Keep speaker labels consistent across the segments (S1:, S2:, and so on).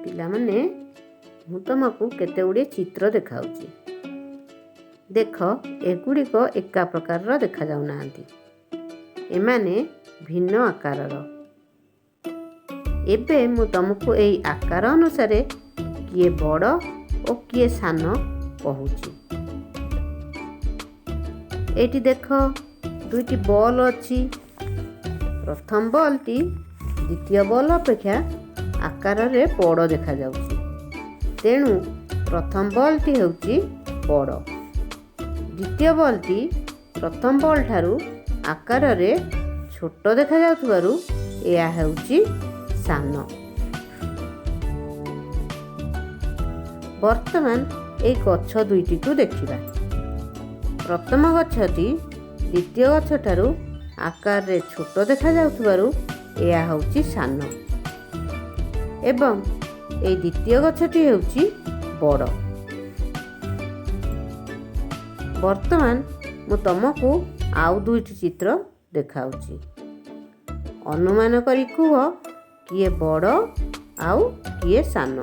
S1: ପିଲାମାନେ ମୁଁ ତମକୁ କେତେ ଗୁଡ଼ିଏ ଚିତ୍ର ଦେଖାଉଛି। ଦେଖ, ଏଗୁଡ଼ିକ ଏକା ପ୍ରକାରର ଦେଖାଯାଉନାହାନ୍ତି। ଏମାନେ ଭିନ୍ନ ଆକାରର। ଏବେ ମୁଁ ତମକୁ ଏଇ ଆକାର ଅନୁସାରେ କିଏ ବଡ଼ ଓ କିଏ ସାନ କହୁଛି। ଏଇଠି ଦେଖ, ଦୁଇଟି ବଲ୍ ଅଛି। ପ୍ରଥମ ବଲ୍ଟି ଦ୍ୱିତୀୟ ବଲ୍ ଅପେକ୍ଷା ଆକାରରେ ବଡ଼ ଦେଖାଯାଉଛି। ତେଣୁ ପ୍ରଥମ ବଲ୍ଟି ହେଉଛି ବଡ଼। ଦ୍ୱିତୀୟ ବଲ୍ଟି ପ୍ରଥମ ବଲ୍ ଠାରୁ ଆକାରରେ ଛୋଟ ଦେଖାଯାଉଥିବାରୁ ଏହା ହେଉଛି ସାନ। ବର୍ତ୍ତମାନ ଏଇ ଗଛ ଦୁଇଟିକୁ ଦେଖିବା। ପ୍ରଥମ ଗଛଟି ଦ୍ୱିତୀୟ ଗଛଠାରୁ ଆକାରରେ ଛୋଟ ଦେଖାଯାଉଥିବାରୁ ଏହା ହେଉଛି ସାନ ଏବଂ ଏଇ ଦ୍ୱିତୀୟ ଗଛଟି ହେଉଛି ବଡ଼। ବର୍ତ୍ତମାନ ମୁଁ ତମକୁ ଆଉ ଦୁଇଟି ଚିତ୍ର ଦେଖାଉଛି। ଅନୁମାନ କରି କୁହ କିଏ ବଡ଼ ଆଉ କିଏ ସାନ।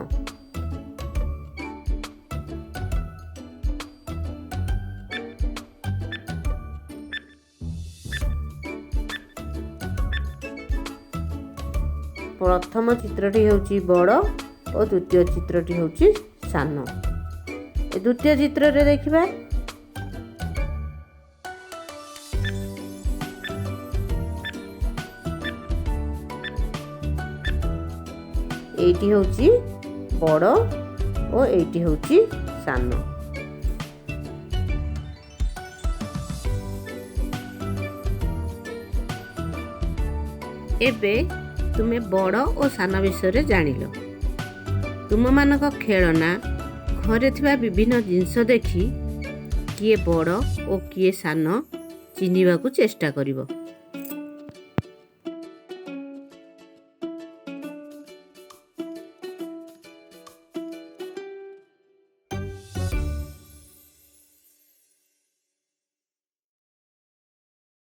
S1: ପ୍ରଥମ ଚିତ୍ରଟି ହେଉଛି ବଡ଼ ଓ ଦ୍ୱିତୀୟ ଚିତ୍ରଟି ହେଉଛି ସାନ। ଏ ଦ୍ୱିତୀୟ ଚିତ୍ରରେ ଦେଖିବା। ଏଇଟି ହେଉଛି ବଡ଼ ଓ ଏଇଟି ହେଉଛି ସାନ। ଏବେ ତୁମେ ବଡ଼ ଓ ସାନ ବିଷୟରେ ଜାଣିଲ। ତୁମମାନଙ୍କ ଖେଳନା ଘରେ ଥିବା ବିଭିନ୍ନ ଜିନିଷ ଦେଖି କିଏ ବଡ଼ ଓ କିଏ ସାନ ଚିହ୍ନିବାକୁ ଚେଷ୍ଟା କରିବ।